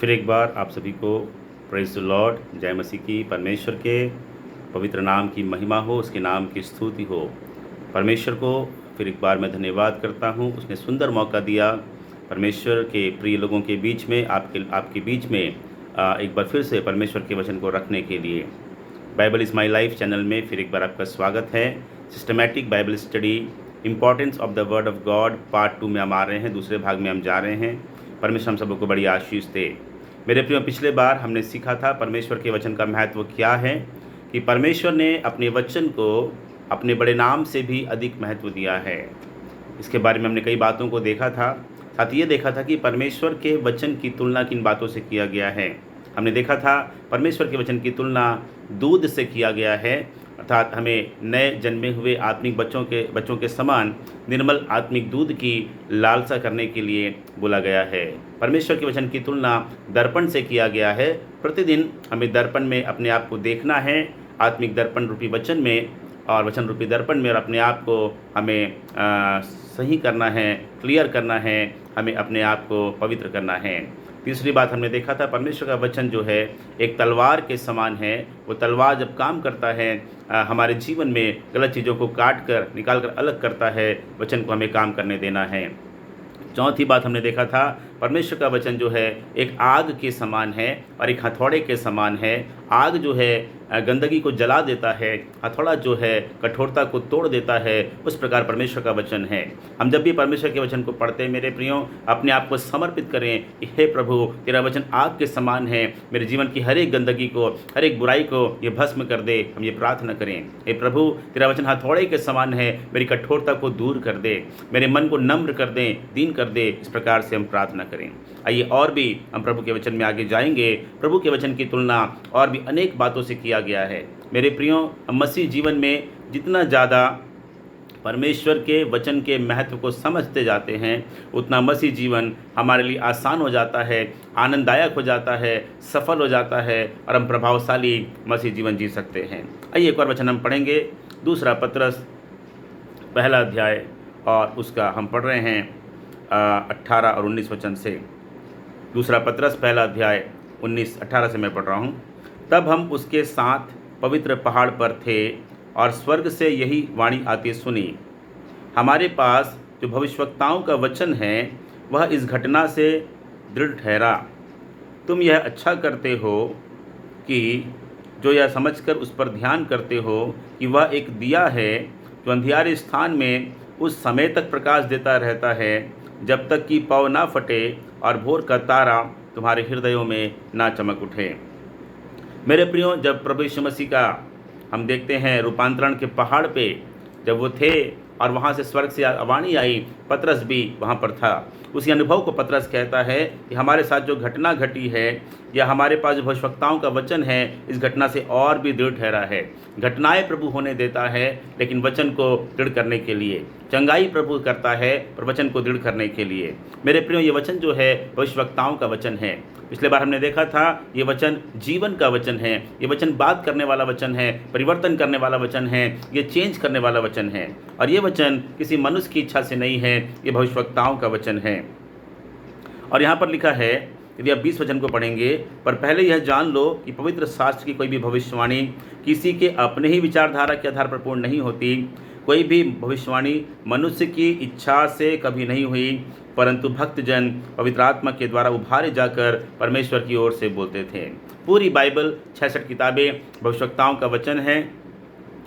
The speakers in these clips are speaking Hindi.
फिर एक बार आप सभी को प्रेज़ द लॉर्ड, जय मसीह की। परमेश्वर के पवित्र नाम की महिमा हो, उसके नाम की स्तुति हो। परमेश्वर को फिर एक बार मैं धन्यवाद करता हूँ, उसने सुंदर मौका दिया परमेश्वर के प्रिय लोगों के बीच में, आपके बीच में एक बार फिर से परमेश्वर के वचन को रखने के लिए। Bible is my life channel में फिर एक बार आपका स्वागत है। Systematic Bible study importance of the word of God part 2 में हम आ रहे हैं, दूसरे भाग में हम जा रहे हैं। परमेश्वर हम सबको बड़ी आशीष दे। मेरे प्रियो, पिछले बार हमने सीखा था परमेश्वर के वचन का महत्व क्या है, कि परमेश्वर ने अपने वचन को अपने बड़े नाम से भी अधिक महत्व दिया है। इसके बारे में हमने कई बातों को देखा था। साथ ही ये देखा था कि परमेश्वर के वचन की तुलना किन बातों से किया गया है। हमने देखा था परमेश्वर के वचन की तुलना दूध से किया गया है, अर्थात हमें नए जन्मे हुए आत्मिक बच्चों के समान निर्मल आत्मिक दूध की लालसा करने के लिए बोला गया है। परमेश्वर के वचन की तुलना दर्पण से किया गया है। प्रतिदिन हमें दर्पण में अपने आप को देखना है, आत्मिक दर्पण रूपी वचन में और वचन रूपी दर्पण में, और अपने आप को हमें सही करना है, क्लियर करना है, हमें अपने आप को पवित्र करना है। तीसरी बात हमने देखा था परमेश्वर का वचन जो है एक तलवार के समान है। वो तलवार जब काम करता है हमारे जीवन में गलत चीज़ों को काट कर निकाल कर अलग करता है। वचन को हमें काम करने देना है। चौथी बात हमने देखा था परमेश्वर का वचन जो है एक आग के समान है और एक हथौड़े के समान है। आग जो है गंदगी को जला देता है, हथौड़ा जो है कठोरता को तोड़ देता है। उस प्रकार परमेश्वर का वचन है। हम जब भी परमेश्वर के वचन को पढ़ते हैं मेरे प्रियो, अपने आप को समर्पित करें कि हे प्रभु, तेरा वचन आग के समान है, मेरे जीवन की हर एक गंदगी को, हर एक बुराई को ये भस्म कर दे। हम ये प्रार्थना करें, हे प्रभु, तेरा वचन हथौड़े के समान है, मेरी कठोरता को दूर कर दे, मेरे मन को नम्र कर दे, दीन कर दे। इस प्रकार से हम प्रार्थना करें। आइए और भी हम प्रभु के वचन में आगे जाएंगे। प्रभु के वचन की तुलना और भी अनेक बातों से किया गया है। मेरे प्रियो, हम मसीह जीवन में जितना ज़्यादा परमेश्वर के वचन के महत्व को समझते जाते हैं, उतना मसीह जीवन हमारे लिए आसान हो जाता है, आनंददायक हो जाता है, सफल हो जाता है और हम प्रभावशाली मसीह जीवन जी सकते हैं। आइए एक और वचन हम पढ़ेंगे, दूसरा पत्रस पहला अध्याय, और उसका हम पढ़ रहे हैं 18 और 19 वचन से। दूसरा पत्रस पहला अध्याय 19-18 से मैं पढ़ रहा हूँ। तब हम उसके साथ पवित्र पहाड़ पर थे और स्वर्ग से यही वाणी आती सुनी, हमारे पास जो भविष्यवक्ताओं का वचन है वह इस घटना से दृढ़ ठहरा। तुम यह अच्छा करते हो कि जो यह समझकर उस पर ध्यान करते हो कि वह एक दिया है जो अंधियारे स्थान में उस समय तक प्रकाश देता रहता है जब तक कि पौ ना फटे और भोर का तारा तुम्हारे हृदयों में ना चमक उठे। मेरे प्रियो, जब प्रभु यीशु मसीह का हम देखते हैं रूपांतरण के पहाड़ पे जब वो थे और वहाँ से स्वर्ग से वाणी आई, पतरस भी वहाँ पर था। उसी अनुभव को पतरस कहता है कि हमारे साथ जो घटना घटी है या हमारे पास जो भविष्यवक्ताओं का वचन है, इस घटना से और भी दृढ़ ठहरा है। घटनाएं प्रभु होने देता है लेकिन वचन को दृढ़ करने के लिए, चंगाई प्रभु करता है पर वचन को दृढ़ करने के लिए। मेरे प्रियो, ये वचन जो है भविष्यवक्ताओं का वचन है। पिछले बार हमने देखा था ये वचन जीवन का वचन है, ये वचन बात करने वाला वचन है, परिवर्तन करने वाला वचन है, ये चेंज करने वाला वचन है। और ये वचन किसी मनुष्य की इच्छा से नहीं है, ये भविष्यवक्ताओं का वचन है। और यहाँ पर लिखा है, यदि आप 20 वचन को पढ़ेंगे, पर पहले यह जान लो कि पवित्र शास्त्र की कोई भी भविष्यवाणी किसी के अपने ही विचारधारा के आधार पर पूर्ण नहीं होती। कोई भी भविष्यवाणी मनुष्य की इच्छा से कभी नहीं हुई, परंतु भक्तजन पवित्र आत्मा के द्वारा उभारे जाकर परमेश्वर की ओर से बोलते थे। पूरी बाइबल 66 किताबें भविष्यवक्ताओं का वचन है।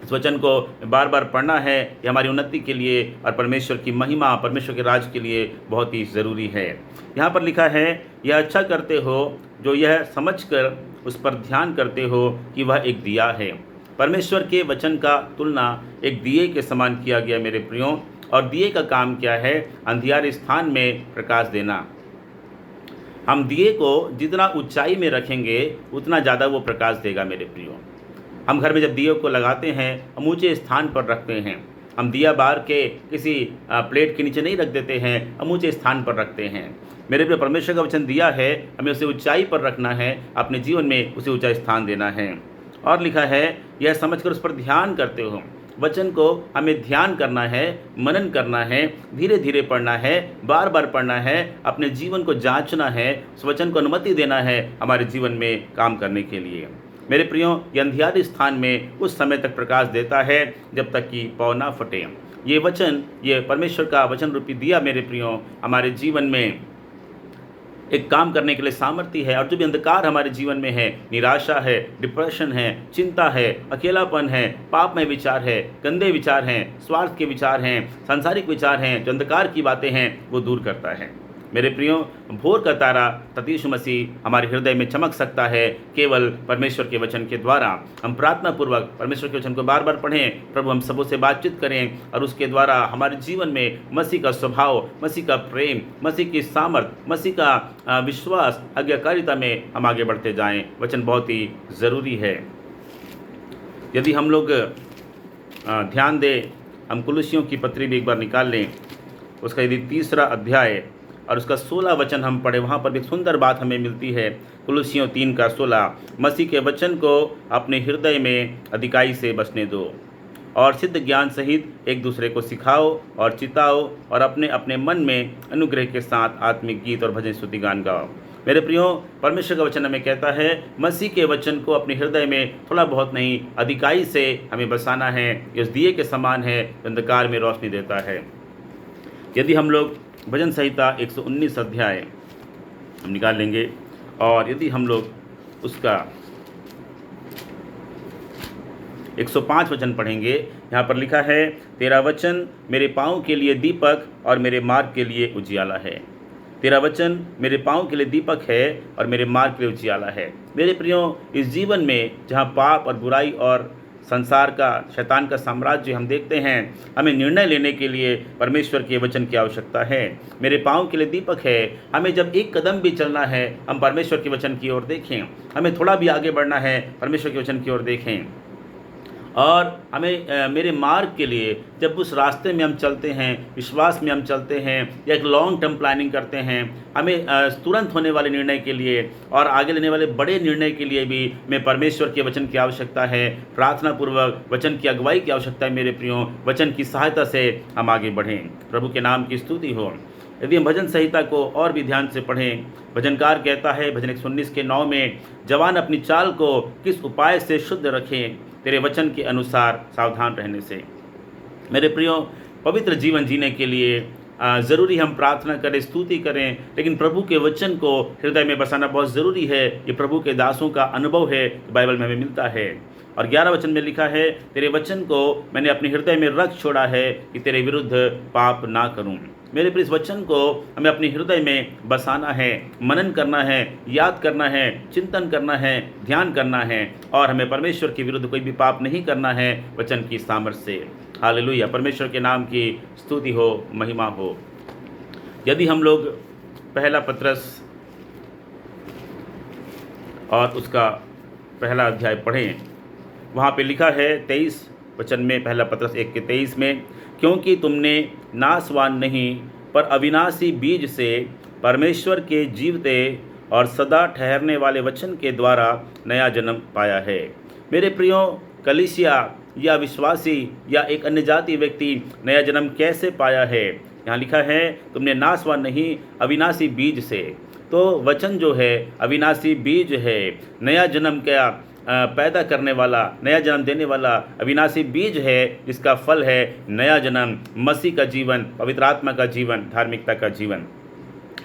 इस वचन को बार बार पढ़ना है, ये हमारी उन्नति के लिए और परमेश्वर की महिमा, परमेश्वर के राज के लिए बहुत ही ज़रूरी है। यहाँ पर लिखा है, यह अच्छा करते हो जो यह समझकर उस पर ध्यान करते हो कि वह एक दिया है। परमेश्वर के वचन का तुलना एक दिए के समान किया गया मेरे प्रियो। और दिए का काम क्या है? अंधियारे स्थान में प्रकाश देना। हम दिए को जितना ऊंचाई में रखेंगे उतना ज़्यादा वो प्रकाश देगा मेरे प्रियो। हम घर में जब दिए को लगाते हैं हम ऊंचे स्थान पर रखते हैं। हम दिया बार के किसी प्लेट के नीचे नहीं रख देते हैं, हम ऊंचे स्थान पर रखते हैं। मेरे प्रिय, परमेश्वर का वचन दिया है, हमें उसे ऊंचाई पर रखना है, अपने जीवन में उसे ऊंचा स्थान देना है। और लिखा है, यह समझकर उस पर ध्यान करते हो। वचन को हमें ध्यान करना है, मनन करना है, धीरे धीरे पढ़ना है, बार बार पढ़ना है, अपने जीवन को जांचना है, उस वचन को अनुमति देना है हमारे जीवन में काम करने के लिए। मेरे प्रियो, ये अंधियारे स्थान में उस समय तक प्रकाश देता है जब तक कि पौ ना फटे। ये वचन, ये परमेश्वर का वचन रूपी दिया मेरे प्रियो हमारे जीवन में एक काम करने के लिए सामर्थ्य है। और जो भी अंधकार हमारे जीवन में है, निराशा है, डिप्रेशन है, चिंता है, अकेलापन है, पापमय विचार है, गंदे विचार हैं, स्वार्थ के विचार हैं, सांसारिक विचार हैं, जो अंधकार की बातें हैं, वो दूर करता है। मेरे प्रियो, भोर का तारा तथा यीशु मसीह हमारे हृदय में चमक सकता है केवल परमेश्वर के वचन के द्वारा। हम प्रार्थना पूर्वक परमेश्वर के वचन को बार बार पढ़ें, प्रभु हम सबों से बातचीत करें और उसके द्वारा हमारे जीवन में मसीह का स्वभाव, मसीह का प्रेम, मसीह की सामर्थ, मसीह का विश्वास, आज्ञाकारिता में हम आगे बढ़ते जाएं। वचन बहुत ही ज़रूरी है। यदि हम लोग ध्यान दें, हम कुलुसियों की पत्री भी एक बार निकाल लें, उसका यदि 3 अध्याय और उसका 16 वचन हम पढ़े, वहाँ पर एक सुंदर बात हमें मिलती है। कुलुसियों 3:16, मसीह के वचन को अपने हृदय में अधिकाई से बसने दो और सिद्ध ज्ञान सहित एक दूसरे को सिखाओ और चिताओ और अपने अपने मन में अनुग्रह के साथ आत्मिक गीत और भजन स्तुति गान गाओ। मेरे प्रियो, परमेश्वर का वचन हमें कहता है मसीह के वचन को अपने हृदय में थोड़ा बहुत नहीं, अधिकाई से हमें बसाना है। इस दिए के समान है, अंधकार में रोशनी देता है। यदि हम लोग भजन संहिता 119 अध्याय हम निकाल लेंगे और यदि हम लोग उसका 105 वचन पढ़ेंगे, यहाँ पर लिखा है, तेरा वचन मेरे पाँव के लिए दीपक और मेरे मार्ग के लिए उजियाला है। तेरा वचन मेरे पाँव के लिए दीपक है और मेरे मार्ग के लिए उजियाला है। मेरे प्रियो, इस जीवन में जहाँ पाप और बुराई और संसार का, शैतान का साम्राज्य हम देखते हैं, हमें निर्णय लेने के लिए परमेश्वर के वचन की आवश्यकता है। मेरे पाँव के लिए दीपक है। हमें जब एक कदम भी चलना है, हम परमेश्वर के वचन की ओर देखें। हमें थोड़ा भी आगे बढ़ना है, परमेश्वर के वचन की ओर देखें। और हमें मेरे मार्ग के लिए, जब उस रास्ते में हम चलते हैं, विश्वास में हम चलते हैं या एक लॉन्ग टर्म प्लानिंग करते हैं, हमें तुरंत होने वाले निर्णय के लिए और आगे लेने वाले बड़े निर्णय के लिए भी में परमेश्वर के वचन की आवश्यकता है। प्रार्थना पूर्वक वचन की अगुवाई की आवश्यकता है। मेरे प्रियो, वचन की सहायता से हम आगे बढ़ें। प्रभु के नाम की स्तुति हो। यदि हम भजन संहिता को और भी ध्यान से पढ़ें, भजनकार कहता है भजन 119:9 में, जवान अपनी चाल को किस उपाय से शुद्ध रखें, तेरे वचन के अनुसार सावधान रहने से। मेरे प्रियो, पवित्र जीवन जीने के लिए ज़रूरी हम प्रार्थना करें, स्तुति करें, लेकिन प्रभु के वचन को हृदय में बसाना बहुत ज़रूरी है। ये प्रभु के दासों का अनुभव है, बाइबल में हमें मिलता है। और 11 वचन में लिखा है, तेरे वचन को मैंने अपने हृदय में रख छोड़ा है कि तेरे विरुद्ध पाप ना करूं। मेरे प्रिय, इस वचन को हमें अपने हृदय में बसाना है, मनन करना है, याद करना है, चिंतन करना है, ध्यान करना है और हमें परमेश्वर के विरुद्ध कोई भी पाप नहीं करना है वचन की सामर्थ्य से। हालेलुया, परमेश्वर के नाम की स्तुति हो, महिमा हो। यदि हम लोग पहला पत्रस और उसका पहला अध्याय पढ़ें, वहाँ पे लिखा है 23 वचन में, पहला पत्रस 1:23 में, क्योंकि तुमने नाशवान नहीं पर अविनाशी बीज से परमेश्वर के जीवते और सदा ठहरने वाले वचन के द्वारा नया जन्म पाया है। मेरे प्रियो, कलीसिया या विश्वासी या एक अन्य जाति व्यक्ति नया जन्म कैसे पाया है? यहाँ लिखा है, तुमने नाशवान नहीं अविनाशी बीज से। तो वचन जो है अविनाशी बीज है, नया जन्म क्या पैदा करने वाला, नया जन्म देने वाला अविनाशी बीज है, जिसका फल है नया जन्म, मसीह का जीवन, पवित्र आत्मा का जीवन, धार्मिकता का जीवन।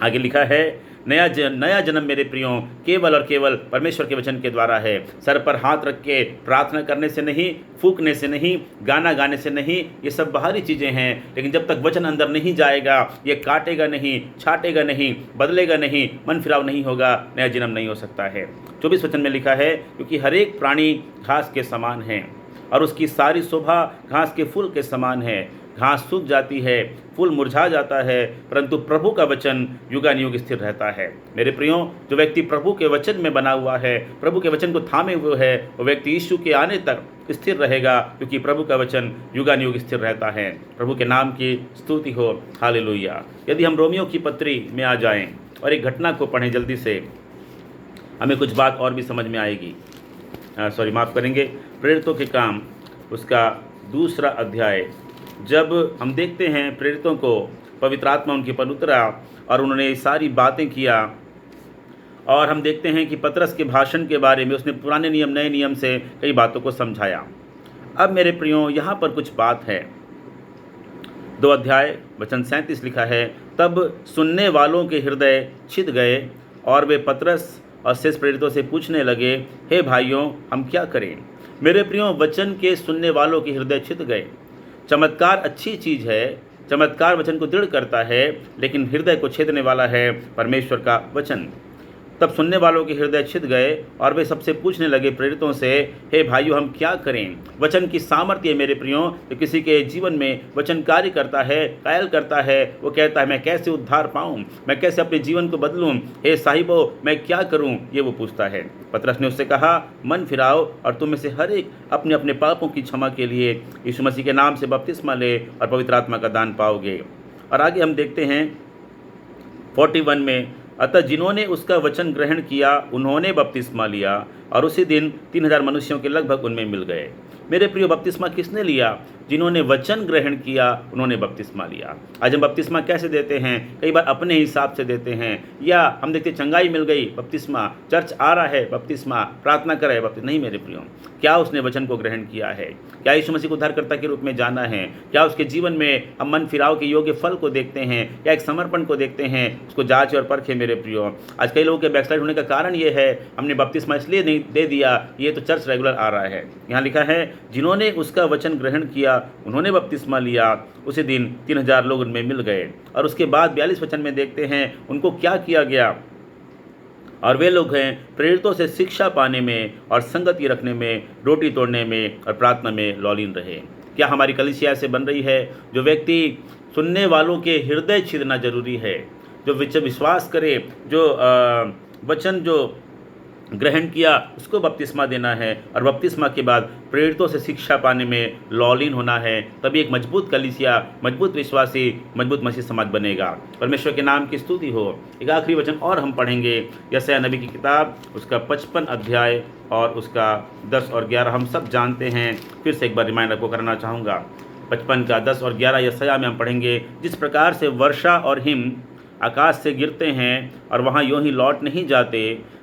आगे लिखा है, नया जन्म मेरे प्रियो केवल और केवल परमेश्वर के वचन के द्वारा है। सर पर हाथ रख के प्रार्थना करने से नहीं, फूकने से नहीं, गाना गाने से नहीं, ये सब बाहरी चीज़ें हैं। लेकिन जब तक वचन अंदर नहीं जाएगा, ये काटेगा नहीं, छाटेगा नहीं, बदलेगा नहीं, मन फिराव नहीं होगा, नया जन्म नहीं हो सकता है। 24 वचन में लिखा है, क्योंकि हर एक प्राणी घास के समान है और उसकी सारी शोभा घास के फूल के समान है। घास सूख जाती है, फूल मुरझा जाता है, परंतु प्रभु का वचन युगानुयुग स्थिर रहता है। मेरे प्रियो, जो व्यक्ति प्रभु के वचन में बना हुआ है, प्रभु के वचन को थामे हुए है, वो व्यक्ति यीशु के आने तक स्थिर रहेगा, क्योंकि प्रभु का वचन युगानुयुग स्थिर रहता है। प्रभु के नाम की स्तुति हो, हालेलुया। यदि हम रोमियो की पत्री में आ जाएं और एक घटना को पढ़ें जल्दी से, हमें कुछ बात और भी समझ में आएगी। माफ़ करेंगे, प्रेरितों के काम उसका दूसरा अध्याय। जब हम देखते हैं प्रेरितों को पवित्र आत्मा उनके पर उतरा और उन्होंने सारी बातें किया, और हम देखते हैं कि पतरस के भाषण के बारे में उसने पुराने नियम नए नियम से कई बातों को समझाया। अब मेरे प्रियो, यहाँ पर कुछ बात है। 2 अध्याय वचन 37 लिखा है, तब सुनने वालों के हृदय छिद गए और वे पतरस और शेष प्रेरितों से पूछने लगे, हे भाइयों, हम क्या करें? मेरे प्रियो, वचन के सुनने वालों के हृदय छिद गए। चमत्कार अच्छी चीज़ है, चमत्कार वचन को दृढ़ करता है, लेकिन हृदय को छेदने वाला है परमेश्वर का वचन। तब सुनने वालों के हृदय छिद गए और वे सबसे पूछने लगे प्रेरितों से, हे भाइयों, हम क्या करें? वचन की सामर्थ्य मेरे प्रियों, तो किसी के जीवन में वचन कार्य करता है, कायल करता है। वो कहता है, मैं कैसे उद्धार पाऊं, मैं कैसे अपने जीवन को बदलूं, हे साहिबो, मैं क्या करूं? ये वो पूछता है। पतरस ने उससे कहा, मन फिराओ और तुम में से हर एक अपने अपने पापों की क्षमा के लिए यीशु मसीह के नाम से बपतिस्मा ले और पवित्र आत्मा का दान पाओगे। और आगे हम देखते हैं 41 में, अतः जिन्होंने उसका वचन ग्रहण किया उन्होंने बपतिस्मा लिया और उसी दिन 3000 मनुष्यों के लगभग उनमें मिल गए। मेरे प्रियो, बपतिस्मा किसने लिया? जिन्होंने वचन ग्रहण किया उन्होंने बपतिस्मा लिया। आज हम बपतिस्मा कैसे देते हैं? कई बार अपने हिसाब से देते हैं, या हम देखते चंगाई मिल गई बपतिस्मा, चर्च आ रहा है बपतिस्मा, प्रार्थना कर रहे हैं बपतिस्मा। नहीं मेरे प्रियो, क्या उसने वचन को ग्रहण किया है? क्या यीशु मसीह को उद्धारकर्ता के रूप में जाना है? क्या उसके जीवन में हम मन फिराव के योग्य फल को देखते हैं, या एक समर्पण को देखते हैं? उसको जांच और परखें मेरे प्रियो। आज कई लोगों के बैकस्लाइड होने का कारण ये है, हमने बपतिस्मा इसलिए नहीं दे दिया, ये तो चर्च रेगुलर आ रहा है। यहाँ लिखा है, जिन्होंने उसका वचन ग्रहण किया उन्होंने बपतिस्मा लिया, उसी दिन 3000 लोग उनमें मिल गए। और उसके बाद 42 वचन में देखते हैं उनको क्या किया गया। और वे लोग हैं प्रेरितों से शिक्षा पाने में और संगति रखने में, रोटी तोड़ने में और प्रार्थना में लौलीन रहे। क्या हमारी कलीसिया से बन रही है? जो व्यक्ति सुनने वालों के हृदय छीदना जरूरी है, जो विश्वास करे, जो वचन जो ग्रहण किया उसको बपतिस्मा देना है, और बपतिस्मा के बाद प्रेरितों से शिक्षा पाने में लौलीन होना है। तभी एक मजबूत कलीसिया, मजबूत विश्वासी, मजबूत मसीह समाज बनेगा। परमेश्वर के नाम की स्तुति हो। एक आखिरी वचन और हम पढ़ेंगे, यशायाह नबी की किताब, उसका 55 अध्याय और उसका 10 और 11 हम सब जानते हैं। फिर से एक बार रिमाइंडर को करना चाहूँगा। 55 का 10 और 11 यशायाह में हम पढ़ेंगे, जिस प्रकार से वर्षा और हिम आकाश से गिरते हैं और वहाँ यूँ ही लौट नहीं जाते,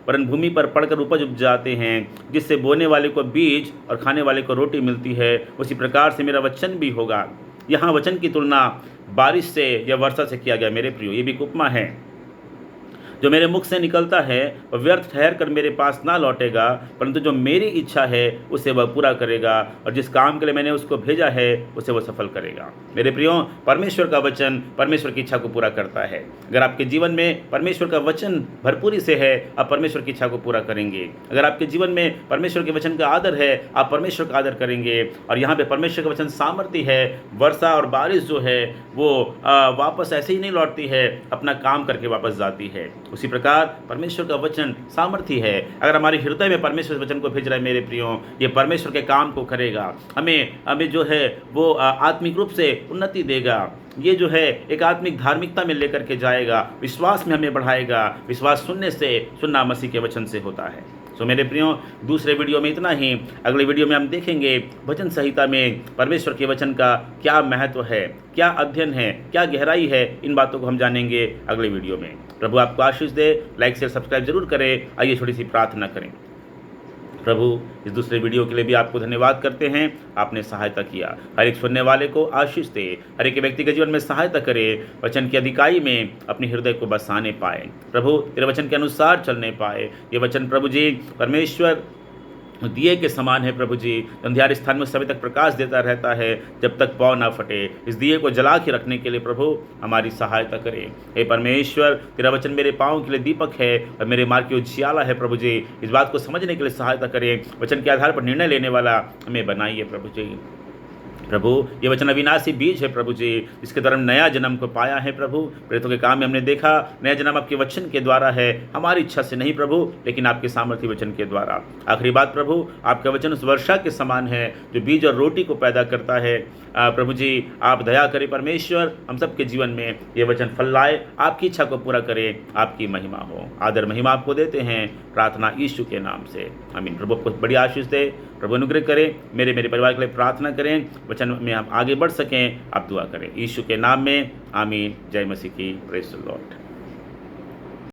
वरन भूमि पर पड़कर उपज उपजाते हैं, जिससे बोने वाले को बीज और खाने वाले को रोटी मिलती है, उसी प्रकार से मेरा वचन भी होगा। यहाँ वचन की तुलना बारिश से या वर्षा से किया गया मेरे प्रियो। ये भी एक उपमा है। जो मेरे मुख से निकलता है वह व्यर्थ ठहर कर मेरे पास ना लौटेगा, परंतु जो मेरी इच्छा है उसे वह पूरा करेगा, और जिस काम के लिए मैंने उसको भेजा है उसे वह सफल करेगा। मेरे प्रियो, परमेश्वर का वचन परमेश्वर की इच्छा को पूरा करता है। अगर आपके जीवन में परमेश्वर का वचन भरपूरी से है, आप परमेश्वर की इच्छा को पूरा करेंगे। अगर आपके जीवन में परमेश्वर के वचन का आदर है, आप परमेश्वर का आदर करेंगे। और यहाँ पे परमेश्वर का वचन सामर्थ्य है। वर्षा और बारिश जो है वो वापस ऐसे ही नहीं लौटती है, अपना काम करके वापस जाती है। उसी प्रकार परमेश्वर का वचन सामर्थ्य है। अगर हमारे हृदय में परमेश्वर वचन को भेज रहा है मेरे प्रियो, ये परमेश्वर के काम को करेगा। हमें जो है वो आत्मिक रूप से उन्नति देगा। ये जो है एक आत्मिक धार्मिकता में लेकर के जाएगा, विश्वास में हमें बढ़ाएगा। विश्वास सुनने से, सुनना मसीह के वचन से होता है। तो मेरे प्रियो, दूसरे वीडियो में इतना ही। अगले वीडियो में हम देखेंगे वचन संहिता में परमेश्वर के वचन का क्या महत्व है, क्या अध्ययन है, क्या गहराई है। इन बातों को हम जानेंगे अगले वीडियो में। प्रभु आपको आशीष दे। लाइक शेयर सब्सक्राइब जरूर करें। आइए छोटी सी प्रार्थना करें। प्रभु, इस दूसरे वीडियो के लिए भी आपको धन्यवाद करते हैं। आपने सहायता किया। हर एक सुनने वाले को आशीष दे, हर एक व्यक्ति के जीवन में सहायता करे, वचन की अधिकाई में अपने हृदय को बसाने पाए। प्रभु, तेरे वचन के अनुसार चलने पाए। ये वचन प्रभु जी परमेश्वर दिए के समान है प्रभु जी, अंधियारे स्थान में समय तक प्रकाश देता रहता है जब तक पाँव ना फटे। इस दिए को जला के रखने के लिए प्रभु हमारी सहायता करें। हे परमेश्वर, तेरा वचन मेरे पाँव के लिए दीपक है और मेरे मार्ग की उजियाला है। प्रभु जी, इस बात को समझने के लिए सहायता करें। वचन के आधार पर निर्णय लेने वाला हमें बनाइए प्रभु जी। प्रभु, ये वचन अविनाशी बीज है प्रभु जी, जिसके द्वारा नया जन्म को पाया है। प्रभु, प्रेरितों के काम में हमने देखा नया जन्म आपके वचन के द्वारा है, हमारी इच्छा से नहीं प्रभु, लेकिन आपके सामर्थ्य वचन के द्वारा। आखिरी बात प्रभु, आपका वचन उस वर्षा के समान है जो बीज और रोटी को पैदा करता है। प्रभु जी, आप दया करें परमेश्वर, हम सबके जीवन में ये वचन फल लाए, आपकी इच्छा को पूरा करें, आपकी महिमा हो। आदर महिमा आपको देते हैं, प्रार्थना यीशु के नाम से, आमीन। प्रभु को बड़ी आशीष दे। प्रभु अनुग्रह करें। मेरे परिवार के लिए प्रार्थना करें, वचन में हम आगे बढ़ सकें। आप दुआ करें यीशु के नाम में, आमीन। जय मसीह की। Praise the Lord.